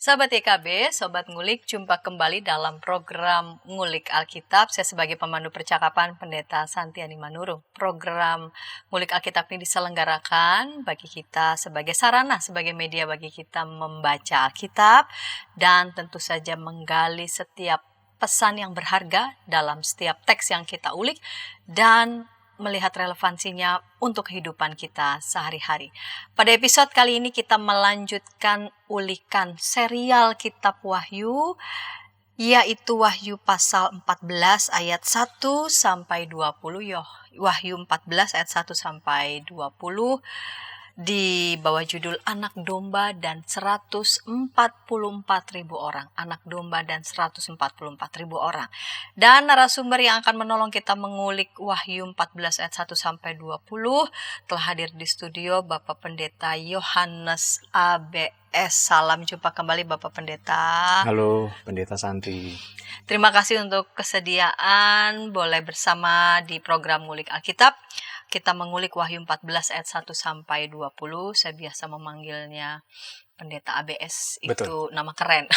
Sahabat YKB, Sobat Ngulik, jumpa kembali dalam program Ngulik Alkitab. Saya sebagai pemandu percakapan Pendeta Santiani Manurung. Program Ngulik Alkitab ini diselenggarakan bagi kita sebagai sarana, sebagai media bagi kita membaca Alkitab dan tentu saja menggali setiap pesan yang berharga dalam setiap teks yang kita ulik dan melihat relevansinya untuk kehidupan kita sehari-hari. Pada episode kali ini kita melanjutkan ulikan serial kitab Wahyu, yaitu Wahyu pasal 14 ayat 1 sampai 20. Wahyu 14 ayat 1 sampai 20 di bawah judul Anak Domba dan 144.000 orang. Anak Domba dan 144.000 orang. Dan narasumber yang akan menolong kita mengulik Wahyu 14 ayat 1 sampai 20 telah hadir di studio Bapak Pendeta Yohanes ABS. Salam jumpa kembali Bapak Pendeta. Halo Pendeta Santi. Terima kasih untuk kesediaan boleh bersama di program Ngulik Alkitab. Kita mengulik Wahyu 14 ayat 1 sampai 20. Saya biasa memanggilnya Pendeta ABS. Betul. Itu nama keren.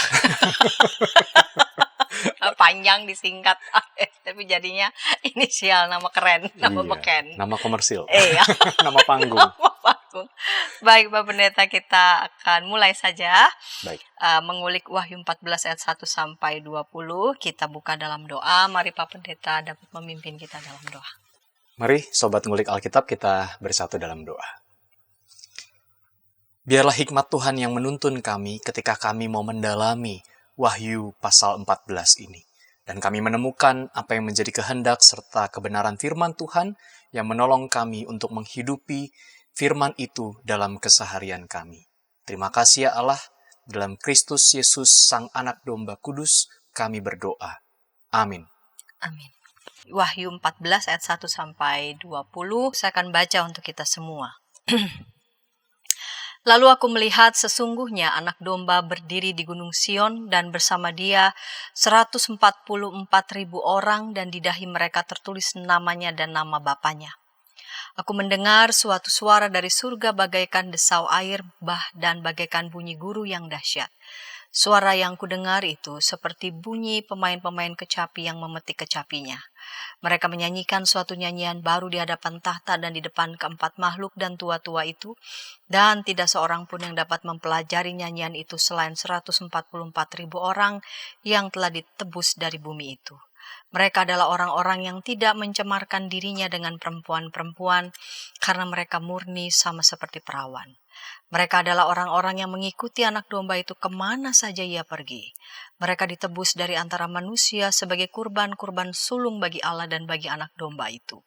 Panjang disingkat ABS, tapi jadinya inisial nama keren, nama beken. Nama komersil. Iya. Nama panggung. Nama panggung. Baik Pak Pendeta, kita akan mulai saja. Baik. Mengulik Wahyu 14 ayat 1 sampai 20. Kita buka dalam doa. Mari Pak Pendeta dapat memimpin kita dalam doa. Mari Sobat Ngulik Alkitab kita bersatu dalam doa. Biarlah hikmat Tuhan yang menuntun kami ketika kami mau mendalami Wahyu pasal 14 ini. Dan kami menemukan apa yang menjadi kehendak serta kebenaran firman Tuhan yang menolong kami untuk menghidupi firman itu dalam keseharian kami. Terima kasih ya Allah, dalam Kristus Yesus Sang Anak Domba Kudus kami berdoa. Amin. Amin. Wahyu 14 ayat 1 sampai 20. Saya akan baca untuk kita semua. Lalu aku melihat sesungguhnya anak domba berdiri di gunung Sion dan bersama dia 144.000 orang dan di dahi mereka tertulis namanya dan nama Bapanya. Aku mendengar suatu suara dari surga bagaikan desau air bah dan bagaikan bunyi guru yang dahsyat. Suara yang kudengar itu seperti bunyi pemain-pemain kecapi yang memetik kecapinya. Mereka menyanyikan suatu nyanyian baru di hadapan tahta dan di depan keempat makhluk dan tua-tua itu, dan tidak seorang pun yang dapat mempelajari nyanyian itu selain 144.000 orang yang telah ditebus dari bumi itu. Mereka adalah orang-orang yang tidak mencemarkan dirinya dengan perempuan-perempuan karena mereka murni sama seperti perawan. Mereka adalah orang-orang yang mengikuti anak domba itu kemana saja ia pergi. Mereka ditebus dari antara manusia sebagai kurban-kurban sulung bagi Allah dan bagi anak domba itu.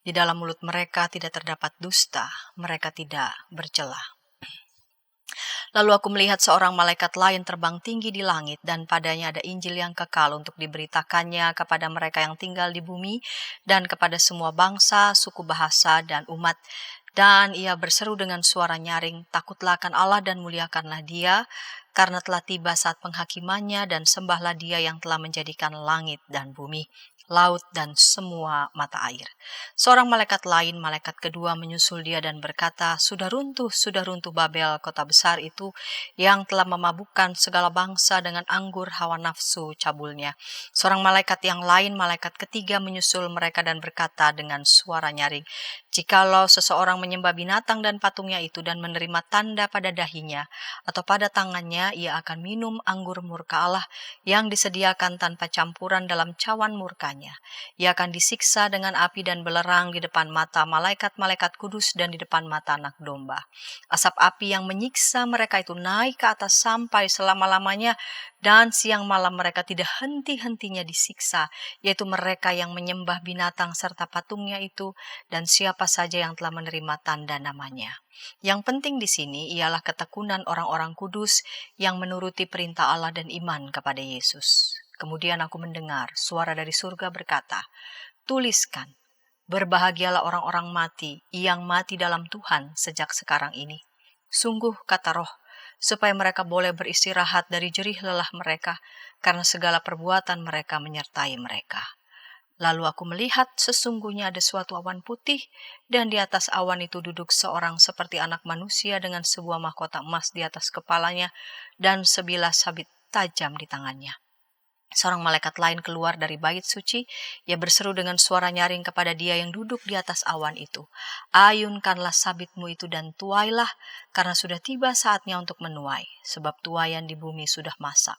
Di dalam mulut mereka tidak terdapat dusta, mereka tidak bercela. Lalu aku melihat seorang malaikat lain terbang tinggi di langit dan padanya ada Injil yang kekal untuk diberitakannya kepada mereka yang tinggal di bumi dan kepada semua bangsa, suku bahasa, dan umat. Dan ia berseru dengan suara nyaring, takutlah akan Allah dan muliakanlah Dia, karena telah tiba saat penghakimannya dan sembahlah Dia yang telah menjadikan langit dan bumi, laut dan semua mata air. Seorang malaikat lain, malaikat kedua menyusul dia dan berkata, sudah runtuh Babel, kota besar itu yang telah memabukkan segala bangsa dengan anggur hawa nafsu cabulnya. Seorang malaikat yang lain, malaikat ketiga menyusul mereka dan berkata dengan suara nyaring, jikalau seseorang menyembah binatang dan patungnya itu dan menerima tanda pada dahinya atau pada tangannya, ia akan minum anggur murka Allah yang disediakan tanpa campuran dalam cawan murkanya. Ia akan disiksa dengan api dan belerang di depan mata malaikat-malaikat kudus dan di depan mata anak domba. Asap api yang menyiksa mereka itu naik ke atas sampai selama-lamanya, dan siang malam mereka tidak henti-hentinya disiksa, yaitu mereka yang menyembah binatang serta patungnya itu dan siapa saja yang telah menerima tanda namanya. Yang penting di sini ialah ketekunan orang-orang kudus yang menuruti perintah Allah dan iman kepada Yesus. Kemudian aku mendengar suara dari surga berkata, tuliskan, berbahagialah orang-orang mati yang mati dalam Tuhan sejak sekarang ini. Sungguh kata Roh, supaya mereka boleh beristirahat dari jerih lelah mereka, karena segala perbuatan mereka menyertai mereka. Lalu aku melihat sesungguhnya ada suatu awan putih, dan di atas awan itu duduk seorang seperti anak manusia dengan sebuah mahkota emas di atas kepalanya dan sebilah sabit tajam di tangannya. Seorang malaikat lain keluar dari bait suci, ia berseru dengan suara nyaring kepada dia yang duduk di atas awan itu. Ayunkanlah sabitmu itu dan tuailah, karena sudah tiba saatnya untuk menuai, sebab tuaian di bumi sudah masak.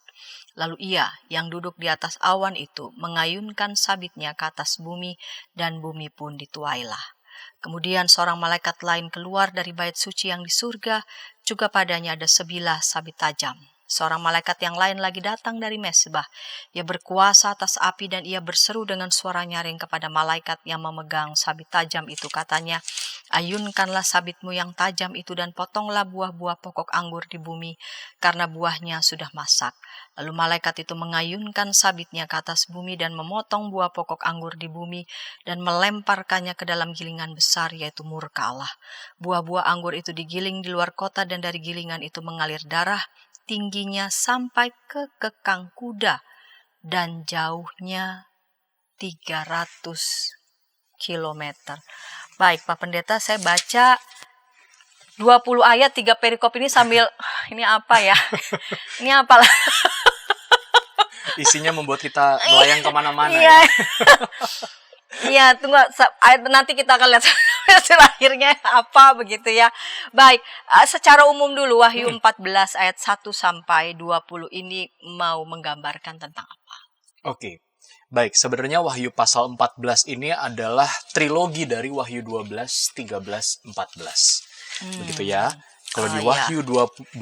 Lalu ia yang duduk di atas awan itu mengayunkan sabitnya ke atas bumi, dan bumi pun dituailah. Kemudian seorang malaikat lain keluar dari bait suci yang di surga, juga padanya ada sebilah sabit tajam. Seorang malaikat yang lain lagi datang dari mesbah. Ia berkuasa atas api dan ia berseru dengan suara nyaring kepada malaikat yang memegang sabit tajam itu. Katanya, ayunkanlah sabitmu yang tajam itu dan potonglah buah-buah pokok anggur di bumi, karena buahnya sudah masak. Lalu malaikat itu mengayunkan sabitnya ke atas bumi dan memotong buah pokok anggur di bumi dan melemparkannya ke dalam gilingan besar, yaitu murka Allah. Buah-buah anggur itu digiling di luar kota dan dari gilingan itu mengalir darah, tingginya sampai ke kekang kuda dan jauhnya 300 kilometer. Baik, Pak Pendeta, saya baca 20 ayat 3 perikop ini sambil ini apa ya? Ini apalah. Isinya membuat kita melayang kemana-mana. Iya. Iya, tunggu ayat nanti kita akan lihat hasil akhirnya apa begitu ya. Baik, secara umum dulu Wahyu 14 ayat 1 sampai 20 ini mau menggambarkan tentang apa? Oke. Baik, sebenarnya Wahyu pasal 14 ini adalah trilogi dari Wahyu 12, 13, 14. Begitu ya. Kalau di Wahyu 12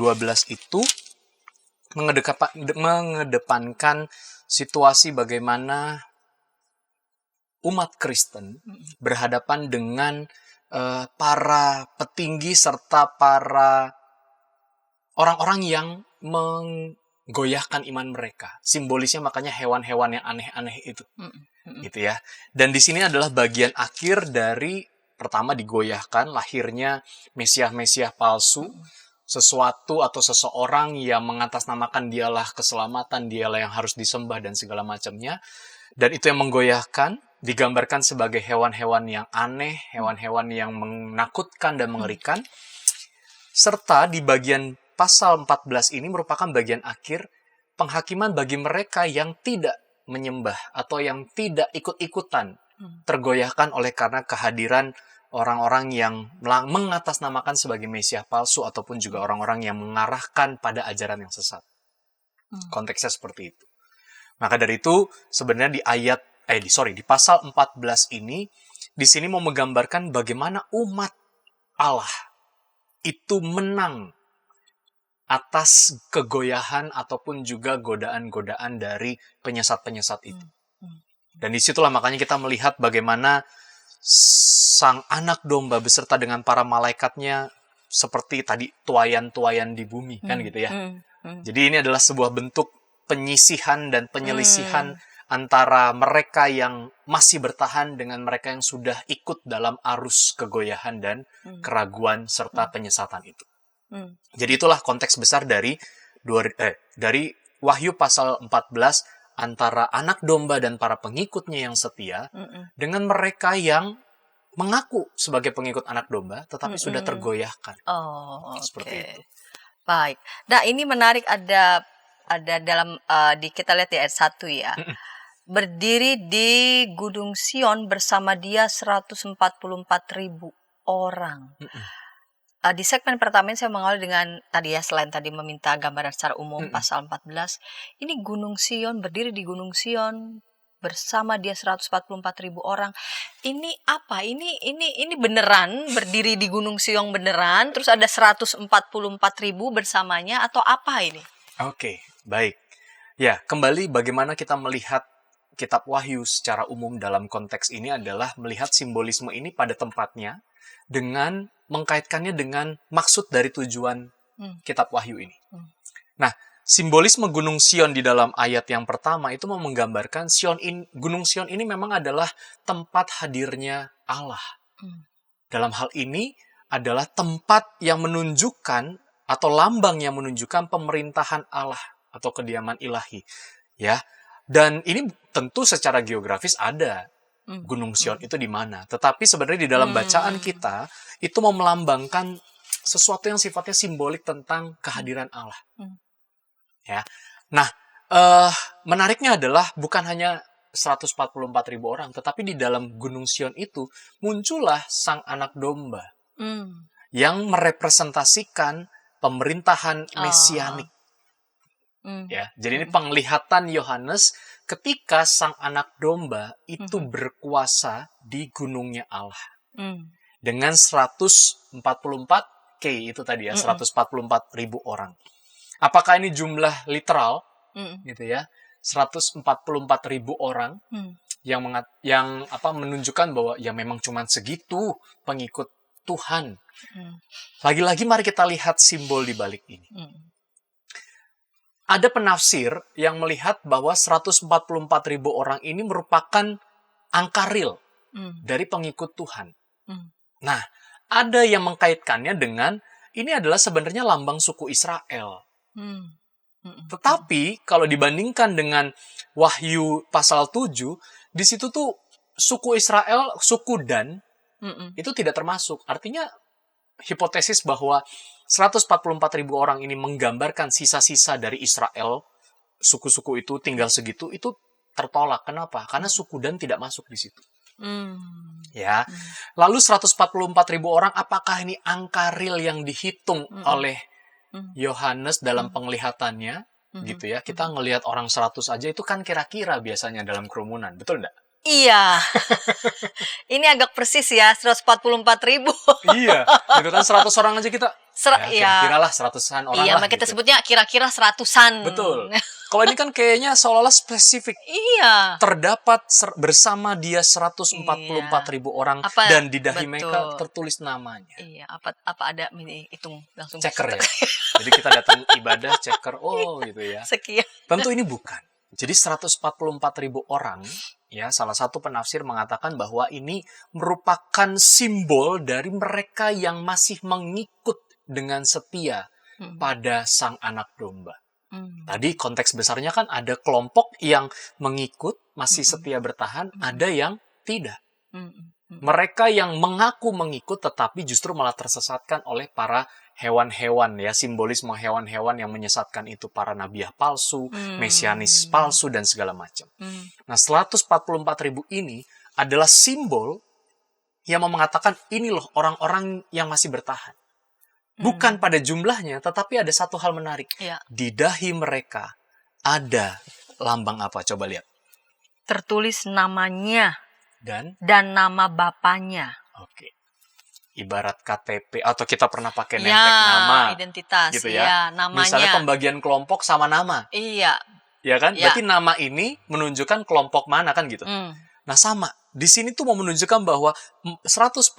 itu mengedepankan situasi bagaimana umat Kristen berhadapan dengan para petinggi serta para orang-orang yang menggoyahkan iman mereka. Simbolisnya makanya hewan-hewan yang aneh-aneh itu. Gitu ya. Dan di sini adalah bagian akhir dari pertama digoyahkan lahirnya Mesias-Mesias palsu, sesuatu atau seseorang yang mengatasnamakan dialah keselamatan, dialah yang harus disembah dan segala macamnya. Dan itu yang menggoyahkan, digambarkan sebagai hewan-hewan yang aneh, hewan-hewan yang menakutkan dan mengerikan. Serta di bagian pasal 14 ini merupakan bagian akhir penghakiman bagi mereka yang tidak menyembah atau yang tidak ikut-ikutan tergoyahkan oleh karena kehadiran orang-orang yang mengatasnamakan sebagai Mesias palsu ataupun juga orang-orang yang mengarahkan pada ajaran yang sesat. Konteksnya seperti itu. Maka dari itu sebenarnya di pasal 14 ini di sini mau menggambarkan bagaimana umat Allah itu menang atas kegoyahan ataupun juga godaan-godaan dari penyesat-penyesat itu. Dan disitulah makanya kita melihat bagaimana sang anak domba beserta dengan para malaikatnya seperti tadi tuayan-tuayan di bumi, kan gitu ya. Jadi ini adalah sebuah bentuk penyisihan dan penyelisihan antara mereka yang masih bertahan dengan mereka yang sudah ikut dalam arus kegoyahan dan keraguan serta penyesatan itu. Jadi itulah konteks besar dari Wahyu pasal 14 antara anak domba dan para pengikutnya yang setia dengan mereka yang mengaku sebagai pengikut anak domba tetapi sudah tergoyahkan. Seperti itu. Baik. Nah, ini menarik ada dalam kita lihat di ayat 1 ya. Berdiri di Gunung Sion bersama dia 144.000 orang. Di segmen pertama ini saya mengawali dengan tadi ya, selain tadi meminta gambaran secara umum pasal 14, ini Gunung Sion, berdiri di Gunung Sion bersama dia 144.000 orang. Ini apa? Ini beneran berdiri di Gunung Sion beneran, terus ada 144.000 bersamanya atau apa ini? Oke, baik. Ya, kembali bagaimana kita melihat kitab Wahyu secara umum dalam konteks ini adalah melihat simbolisme ini pada tempatnya dengan mengkaitkannya dengan maksud dari tujuan kitab Wahyu ini. Nah, simbolisme Gunung Sion di dalam ayat yang pertama itu mau menggambarkan Gunung Sion ini memang adalah tempat hadirnya Allah. Dalam hal ini adalah tempat yang menunjukkan atau lambang yang menunjukkan pemerintahan Allah atau kediaman ilahi. Ya, Dan ini tentu secara geografis ada Gunung Sion itu di mana. Tetapi sebenarnya di dalam bacaan kita, itu mau melambangkan sesuatu yang sifatnya simbolik tentang kehadiran Allah. Ya. Nah, menariknya adalah bukan hanya 144.000 orang, tetapi di dalam Gunung Sion itu muncullah Sang Anak Domba yang merepresentasikan pemerintahan mesianik. Ya, jadi ini penglihatan Yohanes ketika Sang Anak Domba itu berkuasa di gunungnya Allah. Dengan 144K itu tadi ya, 144.000 orang. Apakah ini jumlah literal? Gitu ya. 144.000 orang yang menunjukkan bahwa ya memang cuma segitu pengikut Tuhan. Lagi-lagi mari kita lihat simbol di balik ini. Ada penafsir yang melihat bahwa 144.000 orang ini merupakan angka real dari pengikut Tuhan. Nah, ada yang mengkaitkannya dengan ini adalah sebenarnya lambang suku Israel. Tetapi kalau dibandingkan dengan Wahyu pasal 7, di situ tuh suku Israel, suku Dan, itu tidak termasuk. Artinya hipotesis bahwa 144.000 orang ini menggambarkan sisa-sisa dari Israel, suku-suku itu tinggal segitu, itu tertolak. Kenapa? Karena suku Dan tidak masuk di situ. Ya. Lalu 144.000 orang, apakah ini angka real yang dihitung oleh Yohanes dalam penglihatannya? Gitu ya. Kita ngelihat orang 100 aja itu kan kira-kira biasanya dalam kerumunan. Betul enggak? Iya. Ini agak persis ya, 144.000. Iya. Itu kan 100 orang aja kita kira-kira lah 100-an orang iya, lah. Iya, kita gitu. sebutnya kira-kira 100-an. Betul. Kalau ini kan kayaknya seolah-olah spesifik. Iya. Terdapat bersama dia 144.000 orang dan di dahi mereka tertulis namanya. Iya, apa ada ini hitung langsung ceker ya. Jadi kita datang ibadah ceker, oh gitu ya. Sekian. Tentu ini bukan. Jadi 144.000 orang, ya salah satu penafsir mengatakan bahwa ini merupakan simbol dari mereka yang masih mengikut dengan setia pada Sang Anak Domba. Tadi konteks besarnya kan ada kelompok yang mengikut, masih setia bertahan, ada yang tidak. Mereka yang mengaku mengikut tetapi justru malah tersesatkan oleh para hewan-hewan, ya, simbolisme hewan-hewan yang menyesatkan itu, para nabiah palsu, mesianis palsu, dan segala macam. Nah, 144.000 ini adalah simbol yang mau mengatakan ini loh orang-orang yang masih bertahan. Bukan pada jumlahnya, tetapi ada satu hal menarik. Ya. Di dahi mereka ada lambang apa? Coba lihat. Tertulis namanya Dan nama bapaknya. Oke. Ibarat KTP, atau kita pernah pakai nempel nama. Identitas. Gitu ya. Namanya. Misalnya pembagian kelompok sama nama. Iya. Ya kan? Ya. Berarti nama ini menunjukkan kelompok mana kan gitu. Nah sama, di sini tuh mau menunjukkan bahwa 144.000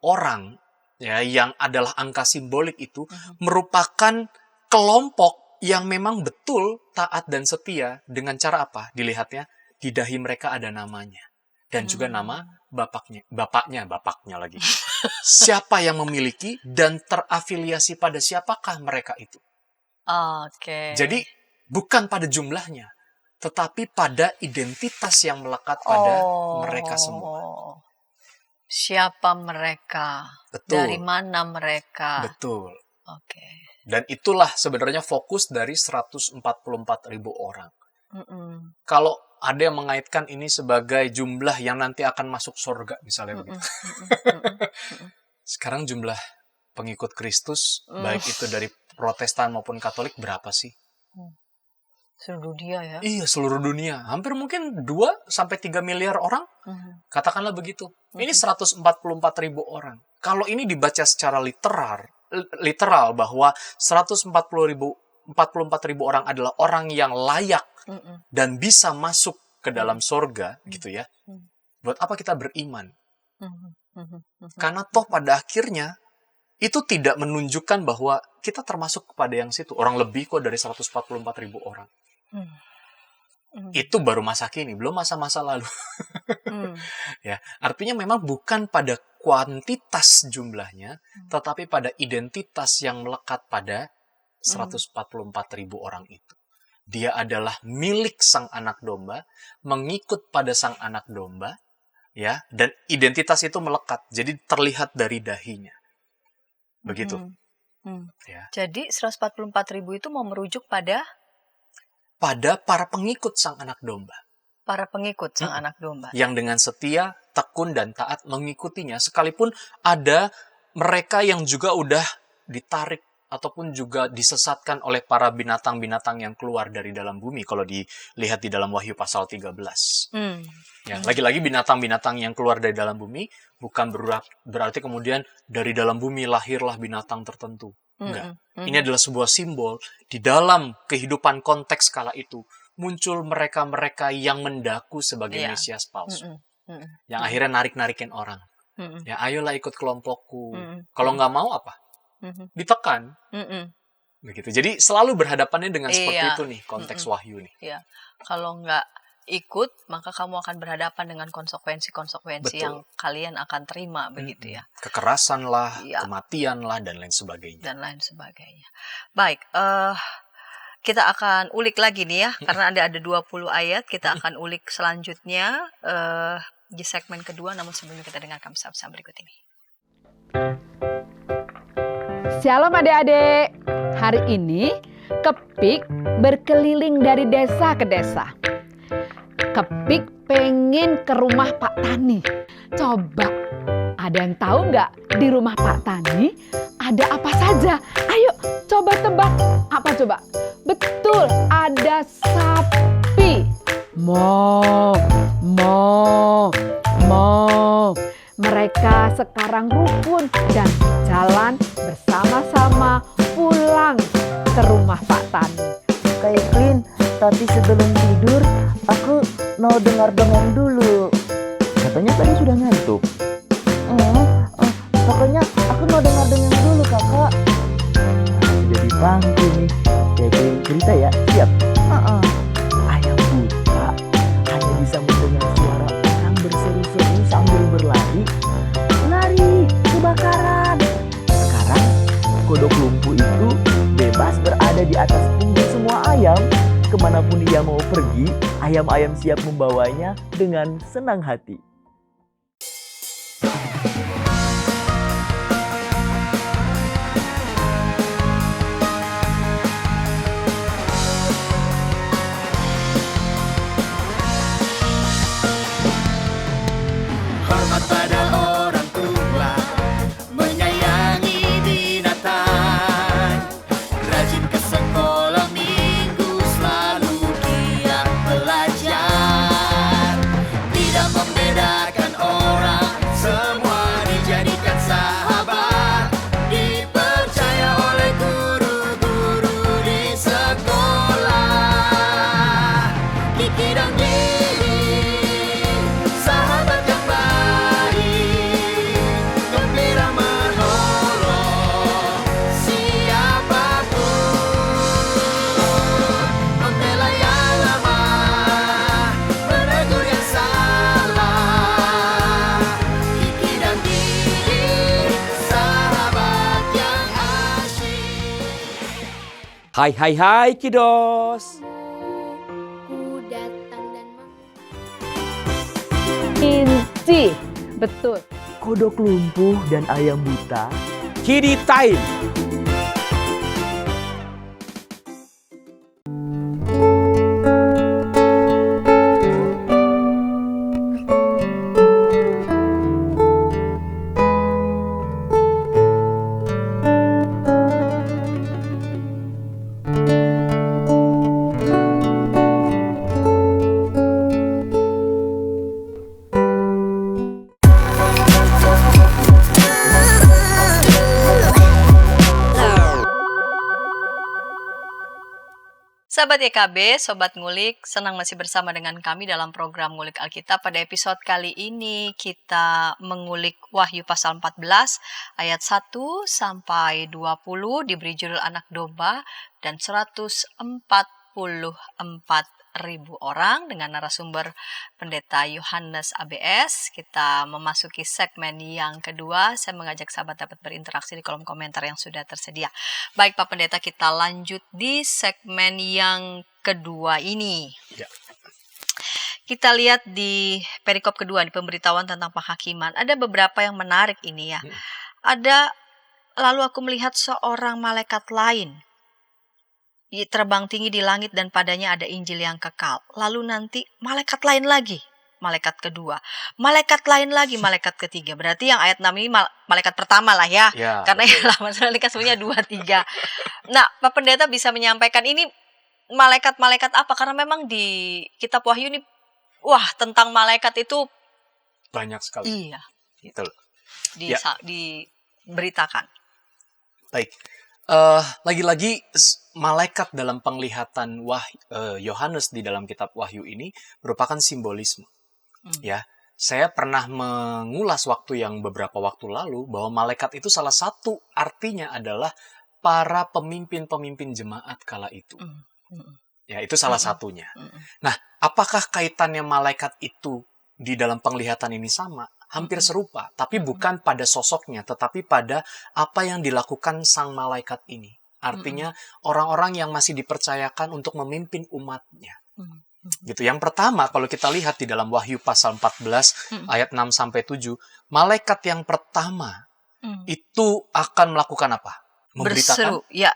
orang, ya, yang adalah angka simbolik itu merupakan kelompok yang memang betul taat dan setia. Dengan cara apa? Dilihatnya, di dahi mereka ada namanya. Dan juga nama bapaknya lagi. Siapa yang memiliki dan terafiliasi pada siapakah mereka itu. Oke. Jadi, bukan pada jumlahnya, tetapi pada identitas yang melekat pada mereka semua. Siapa mereka? Betul. Dari mana mereka? Betul. Oke. Dan itulah sebenarnya fokus dari 144.000 orang. Kalau ada yang mengaitkan ini sebagai jumlah yang nanti akan masuk surga, misalnya begitu. Sekarang jumlah pengikut Kristus, baik itu dari Protestan maupun Katolik, berapa sih? Seluruh dunia ya? Iya, seluruh dunia. Hampir mungkin 2-3 miliar orang. Katakanlah begitu. Ini 144.000 orang. Kalau ini dibaca secara literal bahwa 144.000 orang adalah orang yang layak dan bisa masuk ke dalam sorga, gitu ya. Buat apa kita beriman? Karena toh pada akhirnya itu tidak menunjukkan bahwa kita termasuk kepada yang situ. Orang lebih kok dari 144.000 orang. Itu baru masa kini, belum masa-masa lalu. Ya, artinya memang bukan pada kuantitas jumlahnya, tetapi pada identitas yang melekat pada 144.000 orang itu. Dia adalah milik sang anak domba, mengikut pada sang anak domba, ya, dan identitas itu melekat, jadi terlihat dari dahinya. Begitu. Ya. Jadi 144.000 itu mau merujuk pada para pengikut sang anak domba. para pengikut sang anak domba. Yang dengan setia, tekun, dan taat mengikutinya, sekalipun ada mereka yang juga udah ditarik ataupun juga disesatkan oleh para binatang-binatang yang keluar dari dalam bumi, kalau dilihat di dalam Wahyu pasal 13. Ya, lagi-lagi binatang-binatang yang keluar dari dalam bumi bukan berarti kemudian dari dalam bumi lahirlah binatang tertentu. Enggak. Ini adalah sebuah simbol di dalam kehidupan konteks kala itu muncul mereka-mereka yang mendaku sebagai Mesias palsu. Yang akhirnya narik-narikin orang. Ya, ayolah ikut kelompokku. Kalau nggak mau apa? Ditekan. Begitu. Jadi selalu berhadapannya dengan seperti itu nih, konteks Wahyu nih. Iya. Kalau nggak ikut, maka kamu akan berhadapan dengan konsekuensi-konsekuensi yang kalian akan terima, begitu ya. Kekerasan lah, kematian lah, dan lain sebagainya. Baik, kita akan ulik lagi nih ya, karena ada 20 ayat, kita akan ulik selanjutnya di segmen kedua, namun sebelumnya kita dengarkan pesan-pesan berikut ini. Shalom adik-adik, hari ini Kepik berkeliling dari desa ke desa. Kepik pengen ke rumah Pak Tani. Coba, ada yang tahu nggak di rumah Pak Tani ada apa saja? Ayo coba tebak, apa coba? Betul, ada sapi. Mo. Mereka sekarang rukun dan jalan bersama-sama pulang ke rumah Pak Tani. Kak Eklin, tapi sebelum tidur aku mau dengar dongeng dulu. Katanya tadi sudah ngantuk. Pokoknya aku mau dengar dongeng dulu, kakak. Jadi pangku nih. Kayak cerita ya, siap? Ayam buta hanya bisa mendengar suara orang berseru-seru sambil berlari. Lari, kebakaran. Sekarang kodok lumpuh itu bebas berada di atas punggung semua ayam. Kemanapun ia mau pergi, ayam-ayam siap membawanya dengan senang hati. Hormat pada orang tua, menyayangi binatang, rajin ke sekolah minggu, selalu giat belajar, tidak membedakan orang, semua dijadikan sahabat, dipercaya oleh guru-guru di sekolah. Kiki dan Gigi, sahabat yang baik, gembira menolong siapapun, membela yang lemah, menegur yang salah. Kiki dan Gigi, sahabat yang asyik. Hai kiddos. Ku datang dan Inci, betul. Kodok lumpuh dan ayam buta. Kiddy time. Sahabat YKB, Sobat Ngulik, senang masih bersama dengan kami dalam program Ngulik Alkitab. Pada episode kali ini kita mengulik Wahyu pasal 14 ayat 1 sampai 20 diberi judul Anak Domba dan 144.000 orang dengan narasumber Pendeta Yohanes ABS. Kita memasuki segmen yang kedua. Saya mengajak sahabat dapat berinteraksi di kolom komentar yang sudah tersedia. Baik Pak Pendeta, kita lanjut di segmen yang kedua ini. Ya. Kita lihat di perikop kedua, di pemberitahuan tentang penghakiman. Ada beberapa yang menarik ini ya. Lalu aku melihat seorang malaikat lain terbang tinggi di langit dan padanya ada Injil yang kekal. Lalu nanti malaikat lain lagi, malaikat kedua. Malaikat lain lagi, malaikat ketiga. Berarti yang ayat 6 ini malaikat pertama lah ya. Karena yang lama malaikat sebenarnya 2, 3. Nah, Pak Pendeta bisa menyampaikan ini malaikat-malaikat apa? Karena memang di kitab Wahyu ini, tentang malaikat itu banyak sekali. Iya. Betul. Diberitakan. Baik. Lagi-lagi malaikat dalam penglihatan Yohanes di dalam kitab Wahyu ini merupakan simbolisme. Ya, saya pernah mengulas beberapa waktu lalu bahwa malaikat itu salah satu artinya adalah para pemimpin-pemimpin jemaat kala itu. Ya, itu salah satunya. Nah, apakah kaitannya malaikat itu di dalam penglihatan ini sama? Hampir serupa, tapi bukan pada sosoknya, tetapi pada apa yang dilakukan sang malaikat ini. Artinya orang-orang yang masih dipercayakan untuk memimpin umatnya. Gitu. Yang pertama, kalau kita lihat di dalam Wahyu pasal 14 ayat 6-7, malaikat yang pertama itu akan melakukan apa? Berseru, ya.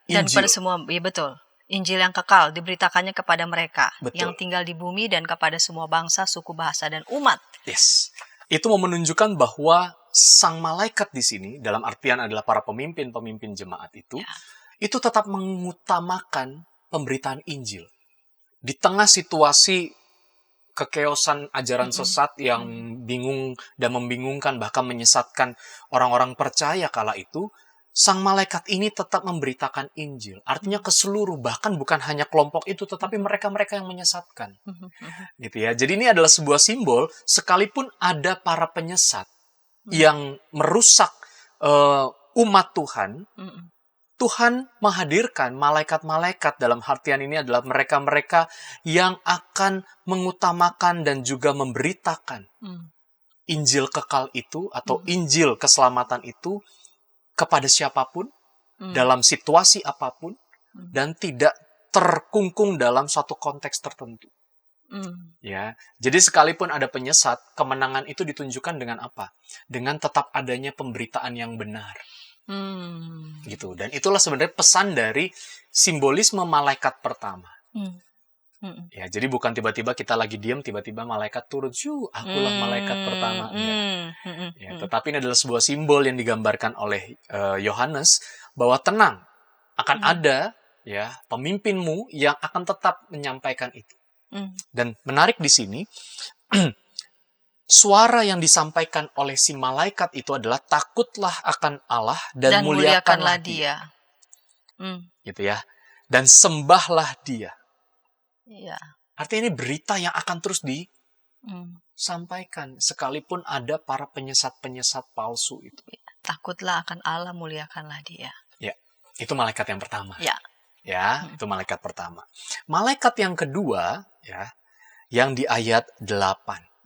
Dan Injil. pada semua, ya betul. Injil yang kekal diberitakannya kepada mereka yang Betul. tinggal di bumi dan kepada semua bangsa, suku, bahasa, dan umat. Yes. Itu mau menunjukkan bahwa sang malaikat di sini, dalam artian adalah para pemimpin-pemimpin jemaat itu tetap mengutamakan pemberitaan Injil. Di tengah situasi kekeosan ajaran sesat yang bingung dan membingungkan, bahkan menyesatkan orang-orang percaya kala itu, sang malaikat ini tetap memberitakan Injil. Artinya ke seluruh, bahkan bukan hanya kelompok itu, tetapi mereka-mereka yang menyesatkan. Gitu ya. Jadi ini adalah sebuah simbol, sekalipun ada para penyesat yang merusak umat Tuhan, Tuhan menghadirkan malaikat-malaikat, dalam artian ini adalah mereka-mereka yang akan mengutamakan dan juga memberitakan Injil kekal itu, atau Injil keselamatan itu, kepada siapapun, dalam situasi apapun, dan tidak terkungkung dalam suatu konteks tertentu. Ya, jadi sekalipun ada penyesat, kemenangan itu ditunjukkan dengan apa? Dengan tetap adanya pemberitaan yang benar. Gitu. Dan itulah sebenarnya pesan dari simbolisme malaikat pertama. Ya, jadi bukan tiba-tiba kita lagi diam, tiba-tiba malaikat turun, akulah malaikat pertama. Ya, tetapi ini adalah sebuah simbol yang digambarkan oleh Yohanes bahwa tenang, akan ada ya pemimpinmu yang akan tetap menyampaikan itu. Dan menarik di sini, suara yang disampaikan oleh si malaikat itu adalah takutlah akan Allah dan muliakanlah Dia. Gitu ya. Dan sembahlah Dia. Iya. Artinya ini berita yang akan terus disampaikan sekalipun ada para penyesat-penyesat palsu itu. Takutlah akan Allah, muliakanlah Dia. Ya, itu malaikat yang pertama. Ya. Ya, itu malaikat pertama. Malaikat yang kedua, ya, yang di ayat 8.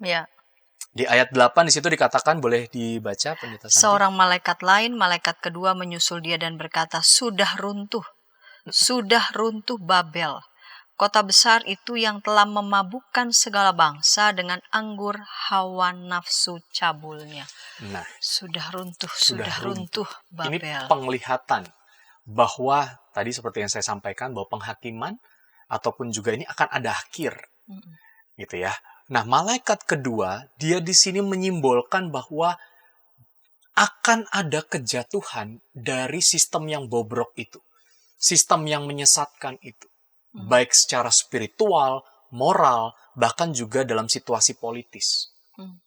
Ya. Di ayat 8 di situ dikatakan, boleh dibaca Pendeta Santi? Seorang malaikat lain, malaikat kedua menyusul dia dan berkata, sudah runtuh Babel. Kota besar itu yang telah memabukkan segala bangsa dengan anggur hawa nafsu cabulnya. Nah, sudah runtuh Babel. Ini penglihatan bahwa tadi seperti yang saya sampaikan, bahwa penghakiman ataupun juga ini akan ada akhir. Gitu ya. Nah, malaikat kedua, dia di sini menyimbolkan bahwa akan ada kejatuhan dari sistem yang bobrok itu. Sistem yang menyesatkan itu. Baik secara spiritual, moral, bahkan juga dalam situasi politis.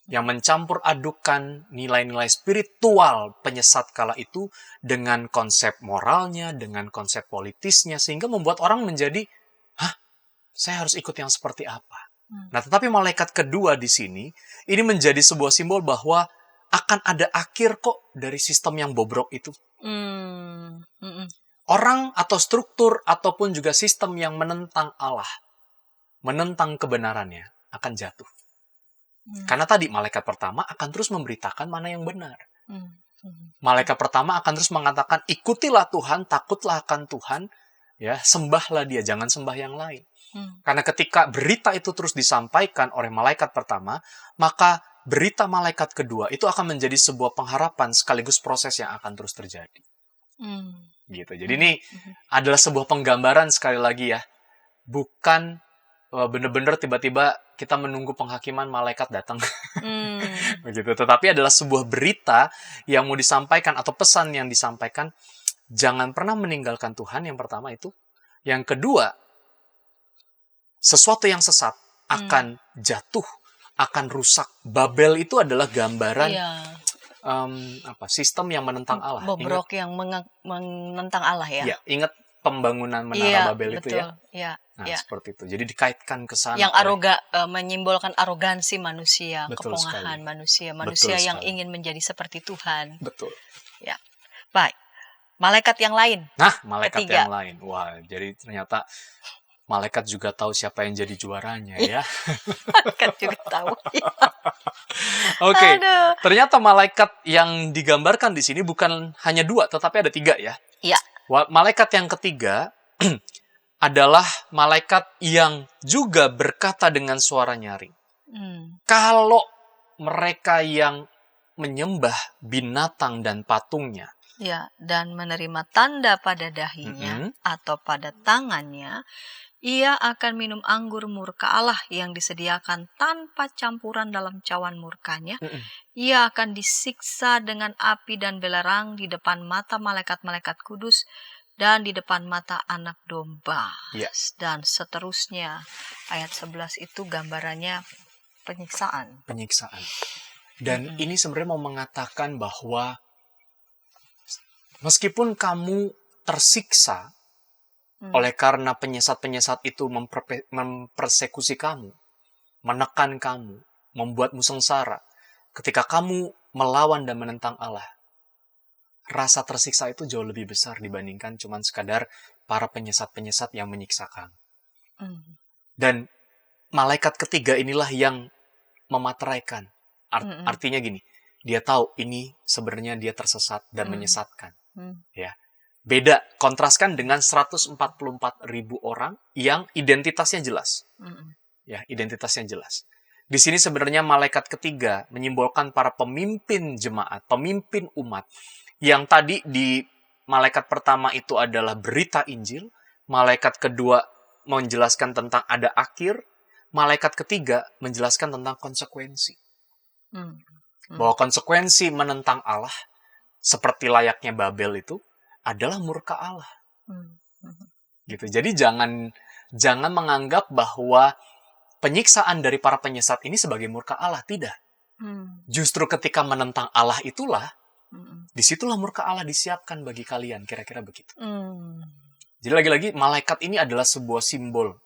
Yang mencampur adukan nilai-nilai spiritual penyesat kala itu dengan konsep moralnya, dengan konsep politisnya, sehingga membuat orang menjadi, saya harus ikut yang seperti apa? Nah, tetapi malaikat kedua di sini, ini menjadi sebuah simbol bahwa akan ada akhir kok dari sistem yang bobrok itu. Orang atau struktur ataupun juga sistem yang menentang Allah menentang kebenarannya akan jatuh. Karena tadi malaikat pertama akan terus memberitakan mana yang benar. Malaikat pertama akan terus mengatakan, ikutilah Tuhan, takutlah akan Tuhan, ya, sembahlah Dia, jangan sembah yang lain. Karena ketika berita itu terus disampaikan oleh malaikat pertama, maka berita malaikat kedua itu akan menjadi sebuah pengharapan sekaligus proses yang akan terus terjadi. Gitu. Jadi ini adalah sebuah penggambaran sekali lagi ya, bukan benar-benar tiba-tiba kita menunggu penghakiman malaikat datang. Begitu. Tetapi adalah sebuah berita yang mau disampaikan atau pesan yang disampaikan, jangan pernah meninggalkan Tuhan, yang pertama itu. Yang kedua, sesuatu yang sesat akan jatuh, akan rusak. Babel itu adalah gambaran sistem yang menentang Allah. Bobrok yang menentang Allah ya. Ya, ingat pembangunan menara Babel betul. itu ya. Nah, Ya. seperti itu. Jadi dikaitkan ke sana. Yang menyimbolkan arogansi manusia, Betul kepongahan sekali. manusia yang sekali. ingin menjadi seperti Tuhan. Betul. Ya. Baik. Malaikat yang lain. Nah, malaikat Ketiga. yang lain. Wah, jadi ternyata malaikat juga tahu siapa yang jadi juaranya ya. Malaikat juga tahu. Oke. Aduh. Ternyata malaikat yang digambarkan di sini bukan hanya 2, tetapi ada 3 ya. Iya. Malaikat yang ketiga adalah malaikat yang juga berkata dengan suara nyaring. Kalau mereka yang menyembah binatang dan patungnya, Ya, dan menerima tanda pada dahinya atau pada tangannya, ia akan minum anggur murka Allah yang disediakan tanpa campuran dalam cawan murkanya. Ia akan disiksa dengan api dan belerang di depan mata malaikat-malaikat kudus dan di depan mata anak domba. Yes. Dan seterusnya. Ayat 11 itu gambarannya penyiksaan. Dan ini sebenarnya mau mengatakan bahwa meskipun kamu tersiksa oleh karena penyesat-penyesat itu mempersekusi kamu, menekan kamu, membuatmu sengsara, ketika kamu melawan dan menentang Allah, rasa tersiksa itu jauh lebih besar dibandingkan cuman sekadar para penyesat-penyesat yang menyiksa kamu. Dan malaikat ketiga inilah yang memateraikan. Artinya gini, dia tahu ini sebenarnya dia tersesat dan menyesatkan. Ya. Beda, kontraskan dengan 144.000 orang yang identitasnya jelas. Ya, identitasnya jelas. Di sini sebenarnya malaikat ketiga menyimbolkan para pemimpin jemaat, pemimpin umat. Yang tadi di malaikat pertama itu adalah berita Injil, malaikat kedua menjelaskan tentang ada akhir, malaikat ketiga menjelaskan tentang konsekuensi. Bahwa konsekuensi menentang Allah, seperti layaknya Babel itu, adalah murka Allah. Gitu. Jadi jangan menganggap bahwa penyiksaan dari para penyesat ini sebagai murka Allah, tidak. Justru ketika menentang Allah itulah, disitulah murka Allah disiapkan bagi kalian, kira-kira begitu. Jadi lagi-lagi malaikat ini adalah sebuah simbol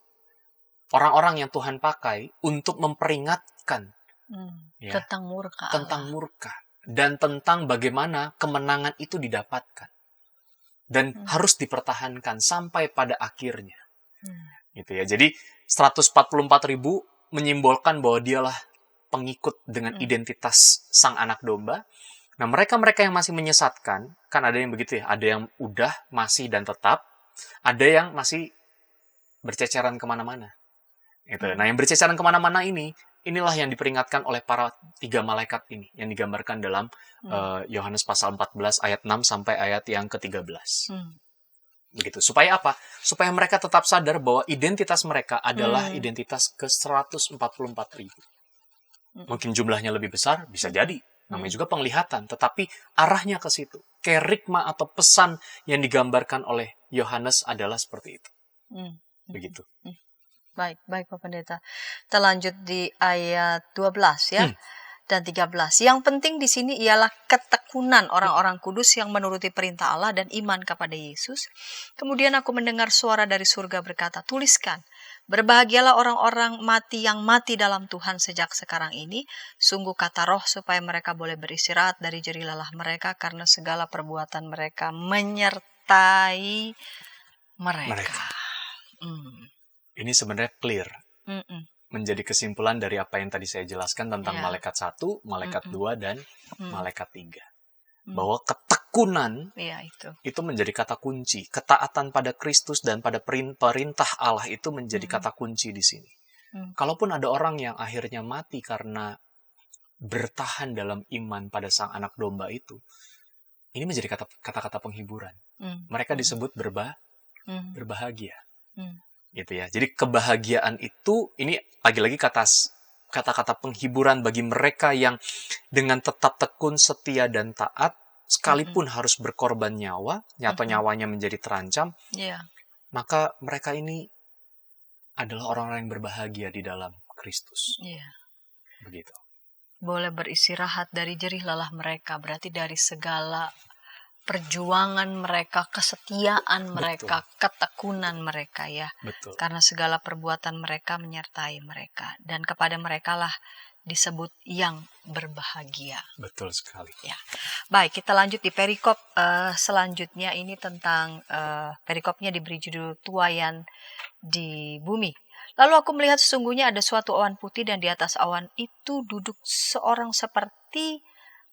orang-orang yang Tuhan pakai untuk memperingatkan Tentang murka tentang murka dan tentang bagaimana kemenangan itu didapatkan dan harus dipertahankan sampai pada akhirnya. Gitu ya. Jadi 144.000 menyimbolkan bahwa dialah pengikut dengan identitas sang anak domba. Nah, mereka-mereka yang masih menyesatkan, kan ada yang begitu ya, ada yang udah, masih, dan tetap, ada yang masih berceceran kemana-mana. Gitu. Nah, yang berceceran kemana-mana inilah yang diperingatkan oleh para 3 malaikat ini, yang digambarkan dalam Yohanes pasal 14 ayat 6 sampai ayat yang ke-13. Begitu. Supaya apa? Supaya mereka tetap sadar bahwa identitas mereka adalah identitas ke 144.000. Mungkin jumlahnya lebih besar, bisa jadi. Namanya juga penglihatan, tetapi arahnya ke situ. Kerigma atau pesan yang digambarkan oleh Yohanes adalah seperti itu. Begitu. Baik Pak Pendeta. Kita lanjut di ayat 12 ya. Dan 13. Yang penting di sini ialah ketekunan orang-orang kudus yang menuruti perintah Allah dan iman kepada Yesus. Kemudian aku mendengar suara dari surga berkata, tuliskan, berbahagialah orang-orang mati yang mati dalam Tuhan sejak sekarang ini. Sungguh kata roh supaya mereka boleh beristirahat dari jerih lelah mereka karena segala perbuatan mereka menyertai mereka. Ini sebenarnya clear. Mm-mm. menjadi kesimpulan dari apa yang tadi saya jelaskan tentang Ya. malaikat 1, malaikat Mm-mm. 2, dan Mm. malaikat 3. Mm. Bahwa ketekunan Iya itu. menjadi kata kunci. Ketaatan pada Kristus dan pada perintah Allah itu menjadi kata kunci di sini. Kalaupun ada orang yang akhirnya mati karena bertahan dalam iman pada sang anak domba itu, ini menjadi kata-kata penghiburan. Mereka disebut berbahagia. Gitu ya. Jadi kebahagiaan itu, ini lagi-lagi kata-kata penghiburan bagi mereka yang dengan tetap tekun, setia, dan taat, sekalipun harus berkorban nyawa, atau nyawanya menjadi terancam, maka mereka ini adalah orang-orang yang berbahagia di dalam Kristus. Begitu. Boleh beristirahat dari jerih lelah mereka, berarti dari segala perjuangan mereka, kesetiaan mereka, ketekunan mereka ya. Betul. Karena segala perbuatan mereka menyertai mereka. Dan kepada mereka lah disebut yang berbahagia. Betul sekali. Ya. Baik, kita lanjut di perikop selanjutnya. Ini tentang perikopnya diberi judul Tuaian di Bumi. Lalu aku melihat sesungguhnya ada suatu awan putih dan di atas awan itu duduk seorang seperti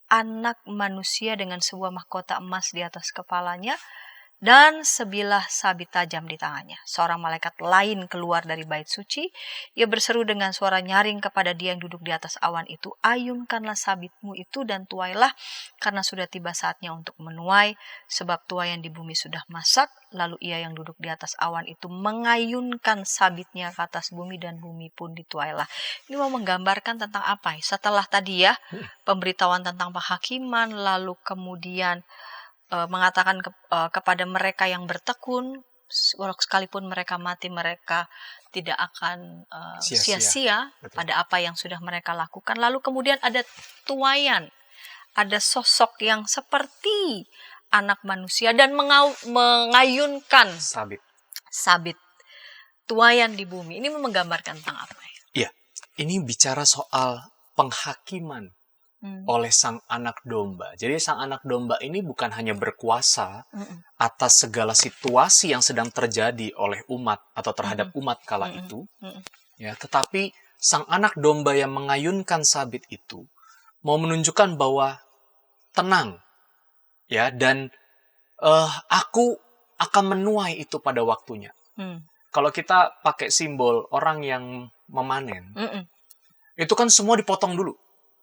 anak manusia dengan sebuah mahkota emas di atas kepalanya dan sebilah sabit tajam di tangannya. Seorang malaikat lain keluar dari bait suci. Ia berseru dengan suara nyaring kepada dia yang duduk di atas awan itu, ayunkanlah sabitmu itu dan tuailah, karena sudah tiba saatnya untuk menuai, sebab tuaian di bumi sudah masak. Lalu ia yang duduk di atas awan itu mengayunkan sabitnya ke atas bumi dan bumi pun dituailah. Ini mau menggambarkan tentang apa? Setelah tadi ya, pemberitahuan tentang penghakiman, lalu kemudian mengatakan kepada mereka yang bertekun, sekalipun mereka mati, mereka tidak akan sia-sia pada apa yang sudah mereka lakukan. Lalu kemudian ada tuaian, ada sosok yang seperti anak manusia dan mengayunkan sabit tuaian di bumi. Ini menggambarkan tentang apa ya? Iya, ini bicara soal penghakiman oleh sang anak domba. Jadi sang anak domba ini bukan hanya berkuasa atas segala situasi yang sedang terjadi oleh umat atau terhadap umat kala itu, ya, tetapi sang anak domba yang mengayunkan sabit itu mau menunjukkan bahwa tenang, ya, dan aku akan menuai itu pada waktunya. Kalau kita pakai simbol orang yang memanen, itu kan semua dipotong dulu.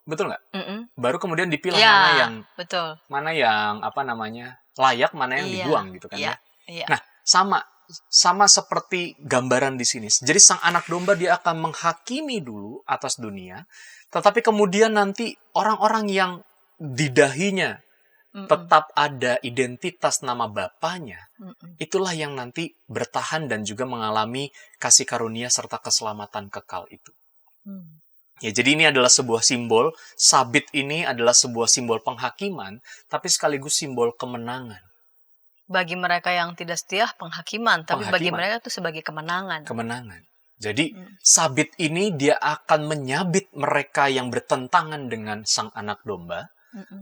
Betul nggak? Baru kemudian dipilah mana yang layak, mana yang dibuang gitu kan ya. Nah, sama seperti gambaran di sini. Jadi sang anak domba dia akan menghakimi dulu atas dunia, tetapi kemudian nanti orang-orang yang di dahinya tetap ada identitas nama Bapanya, itulah yang nanti bertahan dan juga mengalami kasih karunia serta keselamatan kekal itu. Ya, jadi ini adalah sebuah simbol, sabit ini adalah sebuah simbol penghakiman, tapi sekaligus simbol kemenangan. Bagi mereka yang tidak setia, penghakiman. Tapi bagi mereka itu sebagai kemenangan. Jadi, sabit ini dia akan menyabit mereka yang bertentangan dengan sang anak domba,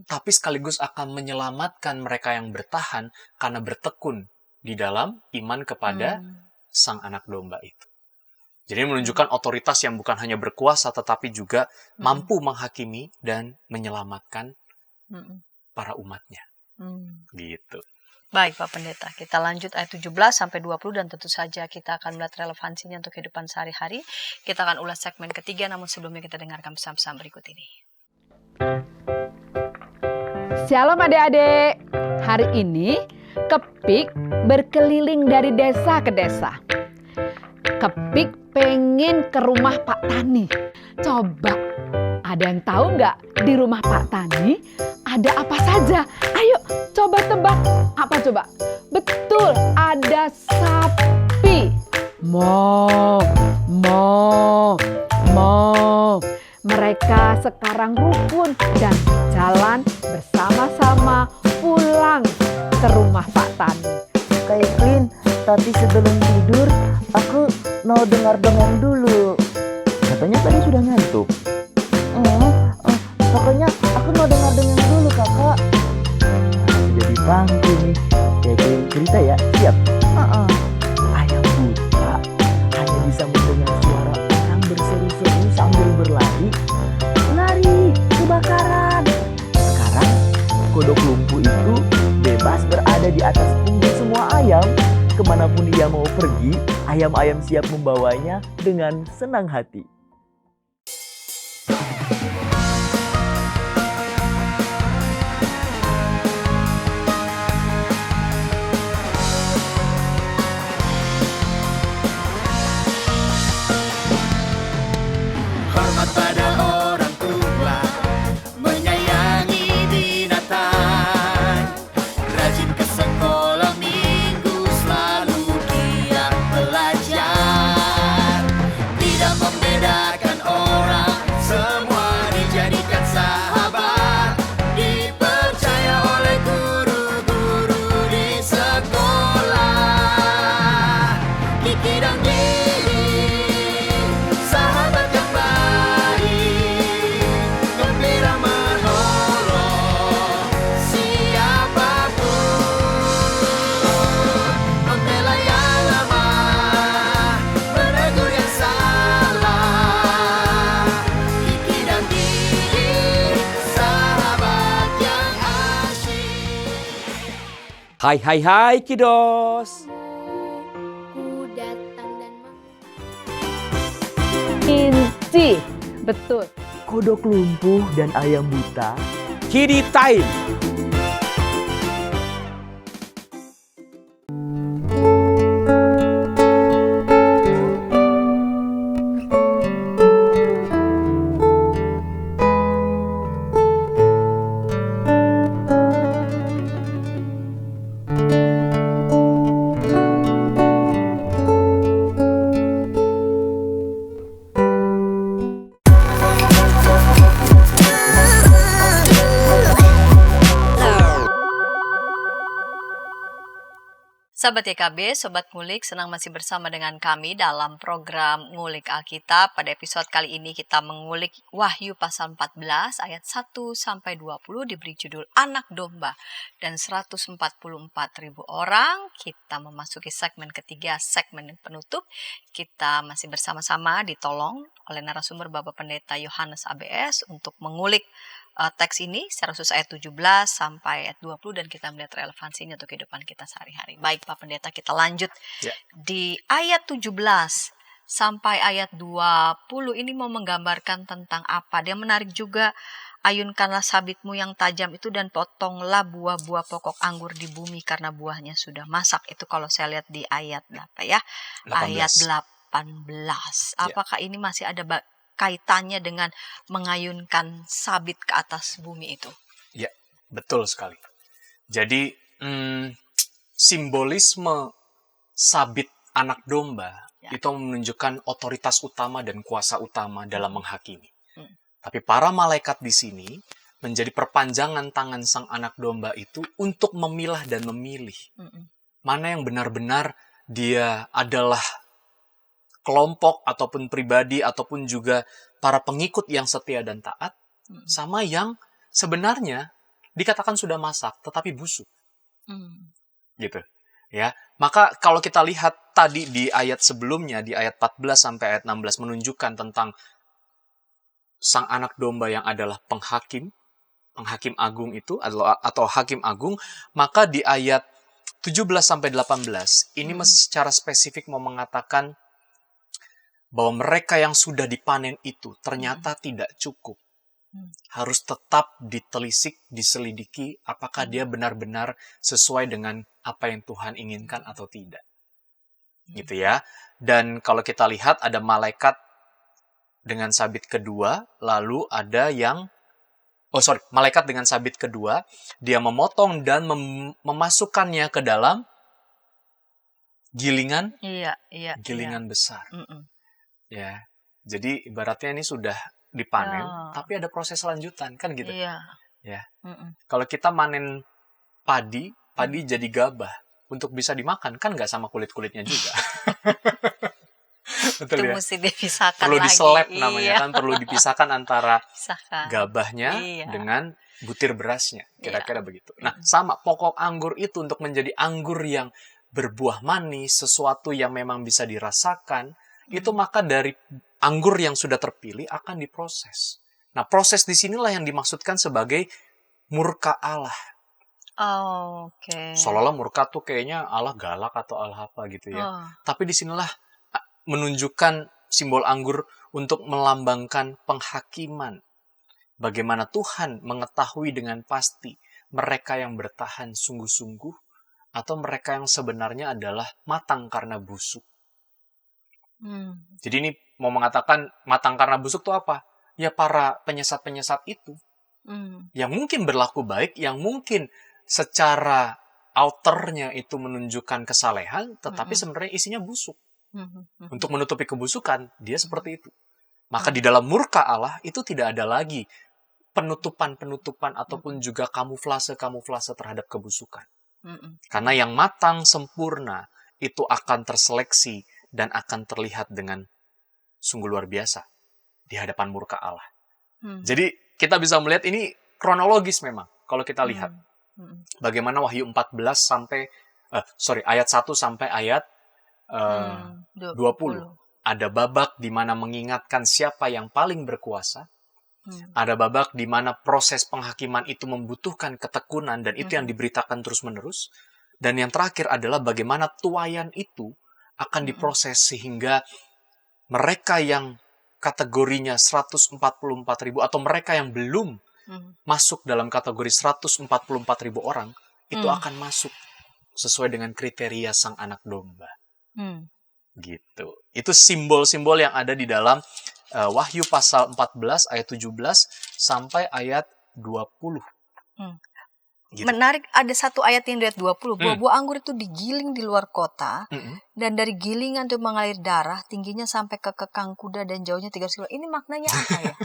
tapi sekaligus akan menyelamatkan mereka yang bertahan karena bertekun di dalam iman kepada sang anak domba itu. Jadi menunjukkan otoritas yang bukan hanya berkuasa, tetapi juga mampu menghakimi dan menyelamatkan para umatnya. Gitu. Baik Pak Pendeta, kita lanjut ayat 17 sampai 20 dan tentu saja kita akan melihat relevansinya untuk kehidupan sehari-hari. Kita akan ulas segmen ketiga, namun sebelumnya kita dengarkan pesan-pesan berikut ini. Shalom adik-adik. Hari ini Kepik berkeliling dari desa ke desa. Kepik pengen ke rumah Pak Tani. Coba, ada yang tahu nggak di rumah Pak Tani ada apa saja? Ayo, coba tebak. Apa coba? Betul, ada sapi. Mo. Mereka sekarang rukun dan jalan bersama-sama pulang ke rumah Pak Tani. Kak Evelyn, tapi sebelum tidur aku mau dengar dongeng dulu. Katanya tadi sudah ngantuk. Pokoknya aku mau dengar dongeng dulu, kakak. Jadi pangku nih. Kayak cerita ya, siap? Ayam buta hanya bisa mendengar suara ada di atas punggung semua ayam. Kemanapun ia mau pergi, ayam-ayam siap membawanya dengan senang hati. Hormat pada orang tua, menyayangi binatang, rajin ke sekolah minggu, selalu giat belajar, tidak membedakan orang, semua dijadikan sahabat, dipercaya oleh guru-guru di sekolah. Kiki dan Didi, sahabat yang baik, gembira menolong siapapun, membela yang lemah, menegur yang salah. Kiki dan Didi, sahabat yang asyik. Hai Kidos. Ku datang dan Inci, betul. Kodok lumpuh dan ayam buta. Kidi Time. Sahabat YKB, Sobat Ngulik, senang masih bersama dengan kami dalam program Ngulik Alkitab. Pada episode kali ini kita mengulik Wahyu pasal 14 ayat 1 sampai 20 diberi judul Anak Domba dan 144.000 orang. Kita memasuki segmen ketiga, segmen penutup. Kita masih bersama-sama ditolong oleh narasumber Bapak Pendeta Yohanes ABS untuk mengulik teks ini secara khusus ayat 17 sampai ayat 20 dan kita melihat relevansinya untuk kehidupan kita sehari-hari. Baik Pak Pendeta, kita lanjut di ayat 17 sampai ayat 20 ini mau menggambarkan tentang apa? Dia menarik juga, ayunkanlah sabitmu yang tajam itu dan potonglah buah-buah pokok anggur di bumi karena buahnya sudah masak. Itu kalau saya lihat di ayat berapa ya? 18. Ayat 18. Apakah ini masih ada kaitannya dengan mengayunkan sabit ke atas bumi itu? Ya, betul sekali. Jadi, simbolisme sabit anak domba itu menunjukkan otoritas utama dan kuasa utama dalam menghakimi. Tapi para malaikat di sini menjadi perpanjangan tangan sang anak domba itu untuk memilah dan memilih. Mana yang benar-benar dia adalah kelompok ataupun pribadi ataupun juga para pengikut yang setia dan taat, sama yang sebenarnya dikatakan sudah masak tetapi busuk. Gitu. Ya. Maka kalau kita lihat tadi di ayat sebelumnya, di ayat 14 sampai ayat 16 menunjukkan tentang sang anak domba yang adalah penghakim agung itu atau hakim agung, maka di ayat 17 sampai 18 ini secara spesifik mau mengatakan bahwa mereka yang sudah dipanen itu ternyata tidak cukup. Harus tetap ditelisik, diselidiki apakah dia benar-benar sesuai dengan apa yang Tuhan inginkan atau tidak. Gitu ya. Dan kalau kita lihat ada malaikat dengan sabit kedua, lalu ada yang malaikat dengan sabit kedua, dia memotong dan memasukkannya ke dalam gilingan besar. Ya, jadi ibaratnya ini sudah dipanen, tapi ada proses lanjutan, kan gitu. Ya. Kalau kita manen padi jadi gabah untuk bisa dimakan, kan nggak sama kulit-kulitnya juga. Betul Itu ya? mesti dipisahkan Perlu lagi. diselep namanya kan, perlu dipisahkan antara Pisahkan. gabahnya dengan butir berasnya, kira-kira begitu. Nah, sama pokok anggur itu untuk menjadi anggur yang berbuah manis, sesuatu yang memang bisa dirasakan, itu maka dari anggur yang sudah terpilih akan diproses. Nah, proses disinilah yang dimaksudkan sebagai murka Allah. Oke. Seolah-olah murka tuh kayaknya Allah galak atau Allah apa gitu ya. Oh. Tapi disinilah menunjukkan simbol anggur untuk melambangkan penghakiman. Bagaimana Tuhan mengetahui dengan pasti mereka yang bertahan sungguh-sungguh atau mereka yang sebenarnya adalah matang karena busuk. Jadi ini mau mengatakan matang karena busuk itu apa? Ya para penyesat-penyesat itu. Yang mungkin berlaku baik, yang mungkin secara outernya itu menunjukkan kesalehan, tetapi sebenarnya isinya busuk. Untuk menutupi kebusukan, dia seperti itu. Maka di dalam murka Allah itu tidak ada lagi penutupan-penutupan ataupun juga kamuflase-kamuflase terhadap kebusukan. Karena yang matang sempurna itu akan terseleksi dan akan terlihat dengan sungguh luar biasa di hadapan murka Allah. Jadi kita bisa melihat ini kronologis memang kalau kita lihat. Bagaimana Wahyu 14 sampai ayat 1 sampai ayat 20. Ada babak di mana mengingatkan siapa yang paling berkuasa. Ada babak di mana proses penghakiman itu membutuhkan ketekunan dan itu yang diberitakan terus-menerus. Dan yang terakhir adalah bagaimana tuaian itu akan diproses sehingga mereka yang kategorinya 144.000 atau mereka yang belum masuk dalam kategori 144.000 orang itu akan masuk sesuai dengan kriteria sang anak domba. Gitu. Itu simbol-simbol yang ada di dalam Wahyu pasal 14 ayat 17 sampai ayat 20. Gitu. Menarik, ada satu ayat yang di ayat 20. Buah-buah anggur itu digiling di luar kota, dan dari gilingan itu mengalir darah, tingginya sampai ke kekang kuda dan jauhnya 300 kilo. Ini maknanya apa ya?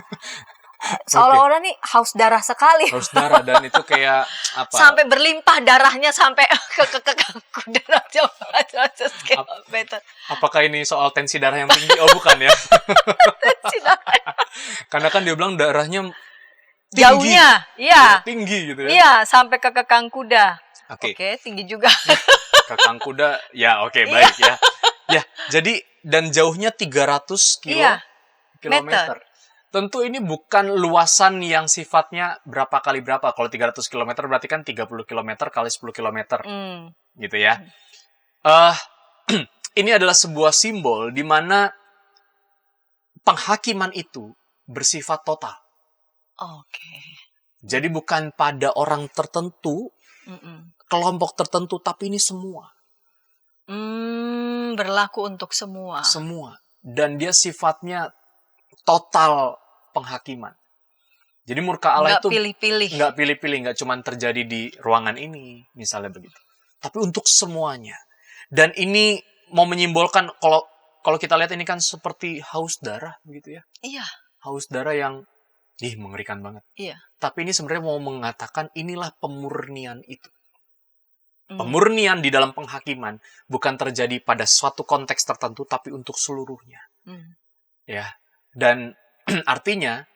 Seolah-olah nih haus darah sekali. Haus darah, dan itu kayak apa? Sampai berlimpah darahnya sampai ke kekang kuda 100 kilometer. Apakah ini soal tensi darah yang tinggi? Oh, bukan ya. Tensi darah. Karena kan dia bilang darahnya tinggi. Jauhnya, iya. Tinggi gitu ya. Iya, sampai ke kekang kuda. Oke, Tinggi juga. kekang kuda, ya baik ya. Ya, jadi dan jauhnya 300 kilometer. Tentu ini bukan luasan yang sifatnya berapa kali berapa. Kalau 300 kilometer berarti kan 30 kilometer kali 10 kilometer. Gitu ya. Ini adalah sebuah simbol di mana penghakiman itu bersifat total. Jadi bukan pada orang tertentu, kelompok tertentu, tapi ini semua. Berlaku untuk semua. Semua. Dan dia sifatnya total penghakiman. Jadi murka Allah itu nggak pilih-pilih, nggak cuma terjadi di ruangan ini, misalnya begitu. Tapi untuk semuanya. Dan ini mau menyimbolkan, kalau kita lihat ini kan seperti haus darah, begitu ya. Iya. Haus darah yang mengerikan banget. Iya. Tapi ini sebenarnya mau mengatakan inilah pemurnian itu. Pemurnian di dalam penghakiman bukan terjadi pada suatu konteks tertentu, tapi untuk seluruhnya. Ya, dan artinya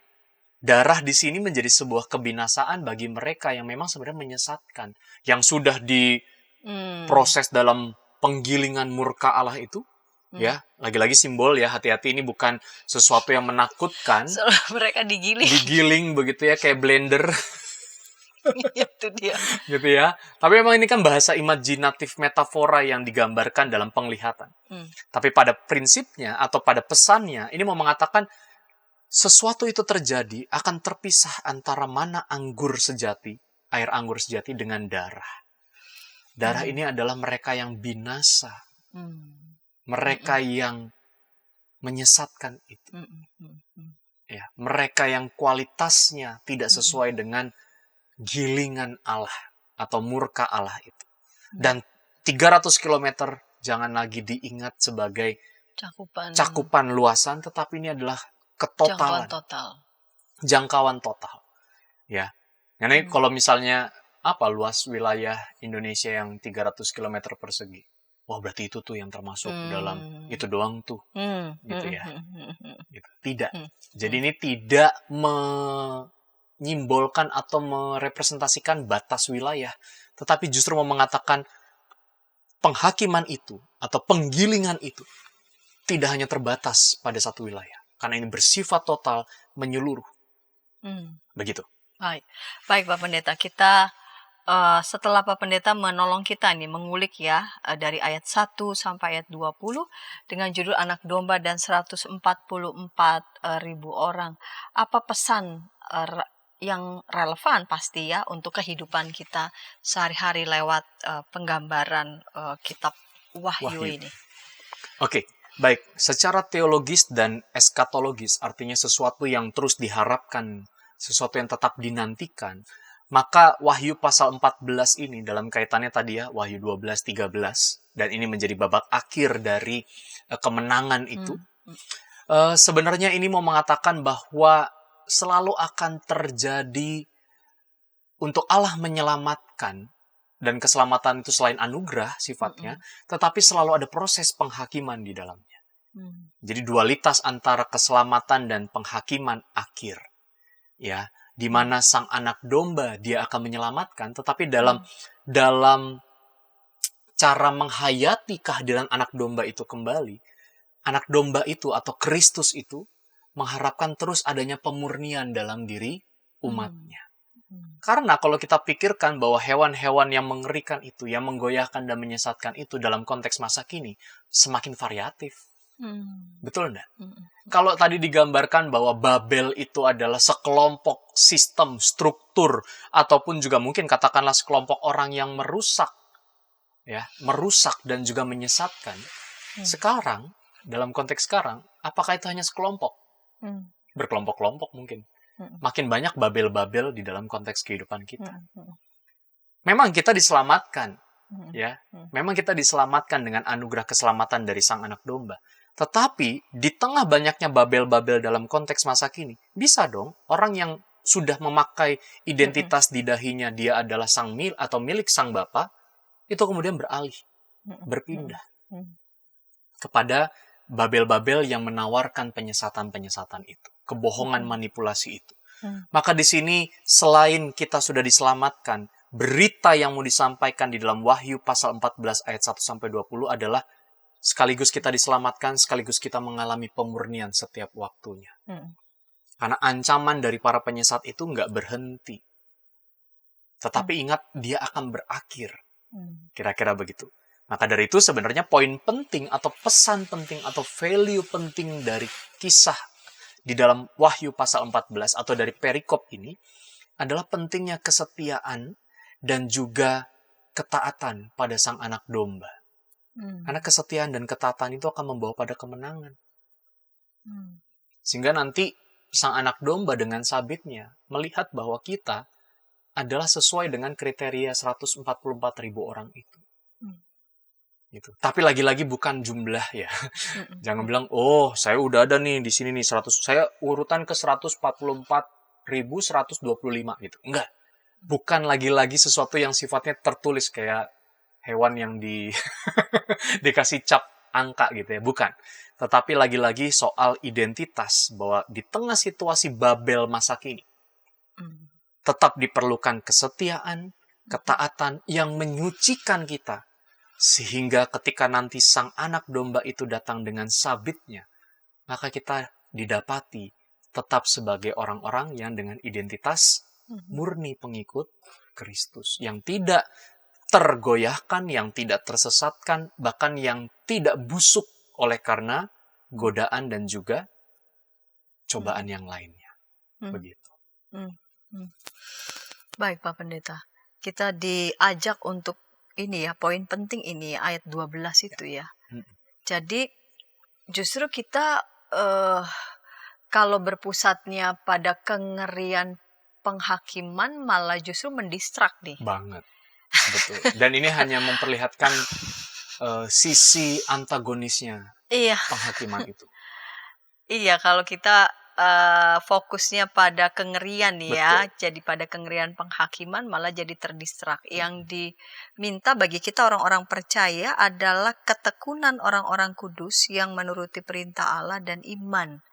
darah di sini menjadi sebuah kebinasaan bagi mereka yang memang sebenarnya menyesatkan, yang sudah diproses dalam penggilingan murka Allah itu. Ya, lagi-lagi simbol ya, hati-hati, ini bukan sesuatu yang menakutkan. Soalnya mereka digiling begitu ya, kayak blender. Itu dia. Gitu ya. Tapi memang ini kan bahasa imajinatif, metafora yang digambarkan dalam penglihatan. Tapi pada prinsipnya atau pada pesannya, ini mau mengatakan sesuatu itu terjadi akan terpisah antara mana anggur sejati, air anggur sejati dengan darah. Darah ini adalah mereka yang binasa. Mereka yang menyesatkan itu. Ya, mereka yang kualitasnya tidak sesuai dengan gilingan Allah atau murka Allah itu. Dan 300 km jangan lagi diingat sebagai cakupan luasan, tetapi ini adalah ketotalan. Jangkauan total. Ya. Karena kalau misalnya luas wilayah Indonesia yang 300 km persegi. Wah, berarti itu tuh yang termasuk dalam itu doang tuh. Gitu ya. Gitu. Tidak. Jadi ini tidak menyimbolkan atau merepresentasikan batas wilayah, tetapi justru mau mengatakan penghakiman itu atau penggilingan itu tidak hanya terbatas pada satu wilayah, karena ini bersifat total, menyeluruh. Begitu. Baik Pak Pendeta, kita setelah Pak Pendeta menolong kita nih mengulik ya dari ayat 1 sampai ayat 20 dengan judul Anak Domba dan 144.000 orang. Apa pesan yang relevan pasti ya untuk kehidupan kita sehari-hari lewat penggambaran kitab Wahyu Wahyu. ini? Oke, baik. Secara teologis dan eskatologis, artinya sesuatu yang terus diharapkan, sesuatu yang tetap dinantikan, maka Wahyu pasal 14 ini dalam kaitannya tadi ya, Wahyu 12, 13, dan ini menjadi babak akhir dari kemenangan itu, sebenarnya ini mau mengatakan bahwa selalu akan terjadi untuk Allah menyelamatkan, dan keselamatan itu selain anugerah sifatnya, tetapi selalu ada proses penghakiman di dalamnya. Jadi dualitas antara keselamatan dan penghakiman akhir. Ya, di mana sang anak domba dia akan menyelamatkan, tetapi dalam cara menghayati kehadiran anak domba itu kembali, anak domba itu atau Kristus itu mengharapkan terus adanya pemurnian dalam diri umatnya. Karena kalau kita pikirkan bahwa hewan-hewan yang mengerikan itu, yang menggoyahkan dan menyesatkan itu dalam konteks masa kini, semakin variatif. Betul enggak? Kalau tadi digambarkan bahwa Babel itu adalah sekelompok sistem, struktur, ataupun juga mungkin katakanlah sekelompok orang yang merusak dan juga menyesatkan. Sekarang, dalam konteks sekarang, apakah itu hanya sekelompok? Berkelompok-kelompok mungkin. Makin banyak babel-babel di dalam konteks kehidupan kita. Memang kita diselamatkan, ya. Memang kita diselamatkan dengan anugerah keselamatan dari Sang Anak Domba. Tetapi di tengah banyaknya babel-babel dalam konteks masa kini, bisa dong orang yang sudah memakai identitas di dahinya dia adalah sang atau milik Sang Bapa, itu kemudian beralih, berpindah kepada babel-babel yang menawarkan penyesatan-penyesatan itu, kebohongan manipulasi itu. Maka di sini selain kita sudah diselamatkan, berita yang mau disampaikan di dalam Wahyu pasal 14 ayat 1 sampai 20 adalah sekaligus kita diselamatkan, sekaligus kita mengalami pemurnian setiap waktunya. Karena ancaman dari para penyesat itu nggak berhenti. Tetapi ingat, dia akan berakhir. Kira-kira begitu. Maka dari itu sebenarnya poin penting atau pesan penting atau value penting dari kisah di dalam Wahyu pasal 14 atau dari perikop ini adalah pentingnya kesetiaan dan juga ketaatan pada Sang Anak Domba. Karena kesetiaan dan ketaatan itu akan membawa pada kemenangan. Sehingga nanti Sang Anak Domba dengan sabitnya melihat bahwa kita adalah sesuai dengan kriteria 144.000 orang itu. Gitu. Tapi lagi-lagi bukan jumlah ya. Jangan bilang, oh saya udah ada nih di sini nih 100, saya urutan ke 144.125 gitu. Enggak. Bukan lagi-lagi sesuatu yang sifatnya tertulis kayak hewan yang dikasih cap angka gitu ya. Bukan. Tetapi lagi-lagi soal identitas bahwa di tengah situasi Babel masa kini tetap diperlukan kesetiaan, ketaatan yang menyucikan kita. Sehingga ketika nanti Sang Anak Domba itu datang dengan sabitnya, maka kita didapati tetap sebagai orang-orang yang dengan identitas murni pengikut Kristus. Yang tidak tergoyahkan, yang tidak tersesatkan, bahkan yang tidak busuk oleh karena godaan dan juga cobaan yang lainnya. Begitu. Baik Pak Pendeta, kita diajak untuk ini ya, poin penting ini ayat 12 itu ya. Jadi justru kita kalau berpusatnya pada kengerian penghakiman malah justru mendistrak nih. Banget. Betul. Dan ini hanya memperlihatkan sisi antagonisnya penghakiman itu. Iya, kalau kita fokusnya pada kengerian ya, jadi pada kengerian penghakiman malah jadi terdistrak. Yang diminta bagi kita orang-orang percaya adalah ketekunan orang-orang kudus yang menuruti perintah Allah dan iman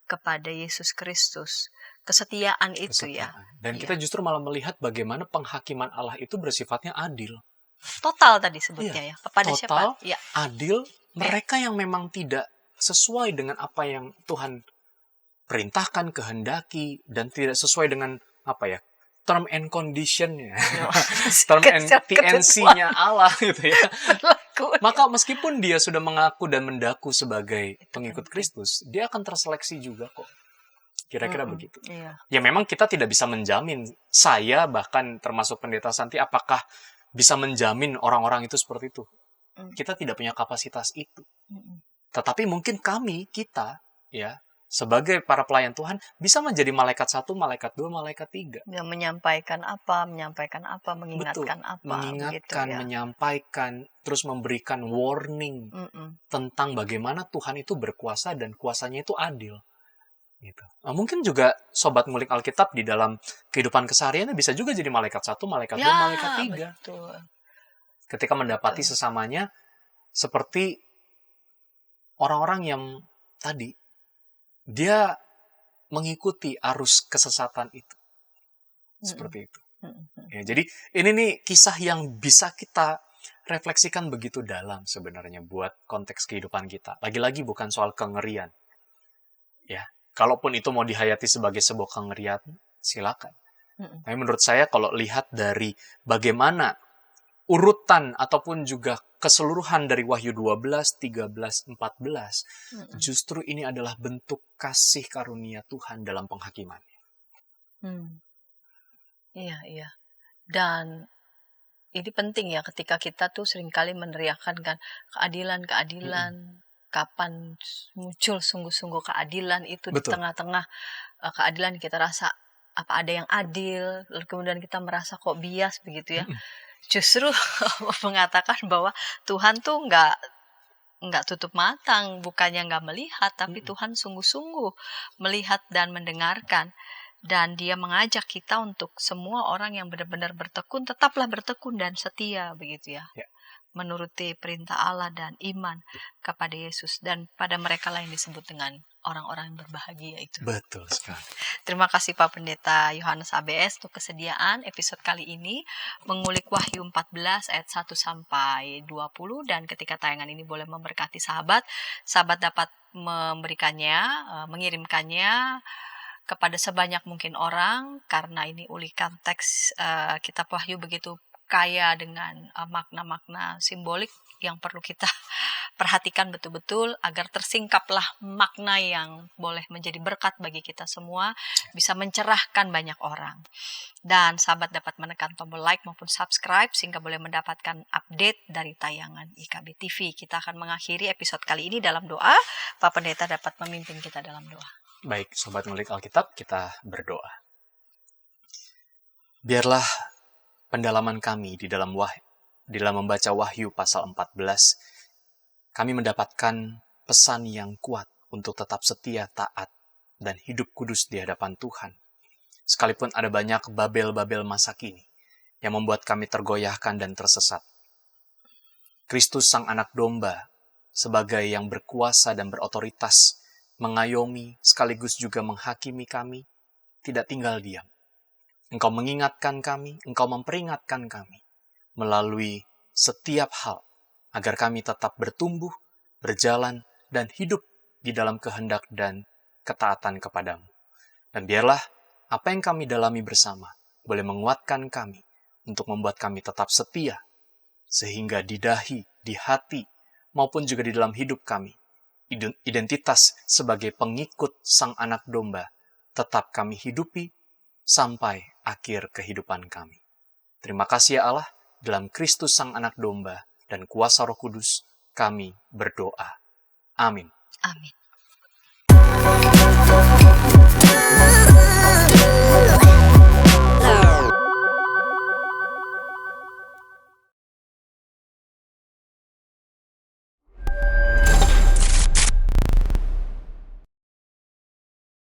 kepada Yesus Kristus. Kesetiaan itu ya. Dan kita justru malah melihat bagaimana penghakiman Allah itu bersifatnya adil. Total tadi sebutnya ya. Kepada total, siapa? Ya. Adil, mereka yang memang tidak sesuai dengan apa yang Tuhan perintahkan, kehendaki, dan tidak sesuai dengan term and condition-nya, Ya, term and ketentuan. TNC-nya Allah gitu ya. Berlaku. Maka meskipun dia sudah mengaku dan mendaku sebagai pengikut Kristus, dia akan terseleksi juga kok. Kira-kira begitu. Iya. Ya memang kita tidak bisa menjamin, saya bahkan termasuk Pendeta Santi, apakah bisa menjamin orang-orang itu seperti itu. Kita tidak punya kapasitas itu. Tetapi mungkin kita, ya, sebagai para pelayan Tuhan, bisa menjadi malaikat 1, malaikat 2, malaikat 3. Yang mengingatkan apa, mengingatkan apa. Mengingatkan, begitu, ya. menyampaikan, terus memberikan warning tentang bagaimana Tuhan itu berkuasa dan kuasanya itu adil. Gitu. Nah, mungkin juga Sobat Ngulik Alkitab di dalam kehidupan kesehariannya bisa juga jadi malaikat 1, malaikat 2, malaikat 3. Betul. Ketika mendapati sesamanya seperti orang-orang yang tadi, dia mengikuti arus kesesatan itu. Seperti itu. Ya, jadi ini nih kisah yang bisa kita refleksikan begitu dalam sebenarnya buat konteks kehidupan kita. Lagi-lagi bukan soal kengerian. Ya, kalaupun itu mau dihayati sebagai sebuah kengerian, silakan. Tapi menurut saya kalau lihat dari bagaimana urutan ataupun juga keseluruhan dari Wahyu 12, 13, 14, justru ini adalah bentuk kasih karunia Tuhan dalam penghakimannya. Iya. Dan ini penting ya ketika kita tuh seringkali meneriakkan kan keadilan, kapan muncul sungguh-sungguh keadilan itu. Betul. Di tengah-tengah keadilan kita rasa apa ada yang adil, lalu kemudian kita merasa kok bias begitu ya. Justru mengatakan bahwa Tuhan tuh nggak tutup matang, bukannya nggak melihat, tapi Tuhan sungguh-sungguh melihat dan mendengarkan. Dan dia mengajak kita untuk semua orang yang benar-benar bertekun, tetaplah bertekun dan setia begitu ya. Menuruti perintah Allah dan iman kepada Yesus. Dan pada mereka lah yang disebut dengan orang-orang yang berbahagia itu. Betul sekali. Terima kasih Pak Pendeta Yohanes ABS untuk kesediaan episode kali ini mengulik Wahyu 14 ayat 1 sampai 20, dan ketika tayangan ini boleh memberkati sahabat dapat memberikannya, mengirimkannya kepada sebanyak mungkin orang, karena ini ulikan teks kitab Wahyu begitu kaya dengan makna-makna simbolik yang perlu kita perhatikan betul-betul agar tersingkaplah makna yang boleh menjadi berkat bagi kita semua, bisa mencerahkan banyak orang. Dan sahabat dapat menekan tombol like maupun subscribe sehingga boleh mendapatkan update dari tayangan IKB TV. Kita akan mengakhiri episode kali ini dalam doa. Pak Pendeta dapat memimpin kita dalam doa. Baik, Sobat Ngulik Alkitab, kita berdoa. Biarlah pendalaman kami di dalam membaca Wahyu pasal 14, kami mendapatkan pesan yang kuat untuk tetap setia, taat, dan hidup kudus di hadapan Tuhan. Sekalipun ada banyak babel-babel masa kini yang membuat kami tergoyahkan dan tersesat. Kristus Sang Anak Domba sebagai yang berkuasa dan berotoritas mengayomi sekaligus juga menghakimi kami, tidak tinggal diam. Engkau mengingatkan kami, Engkau memperingatkan kami melalui setiap hal, agar kami tetap bertumbuh, berjalan, dan hidup di dalam kehendak dan ketaatan kepadamu. Dan biarlah apa yang kami dalami bersama boleh menguatkan kami untuk membuat kami tetap setia, sehingga di dahi, di hati, maupun juga di dalam hidup kami, identitas sebagai pengikut Sang Anak Domba tetap kami hidupi sampai akhir kehidupan kami. Terima kasih ya Allah, dalam Kristus Sang Anak Domba dan kuasa Roh Kudus, kami berdoa. Amin. Amin.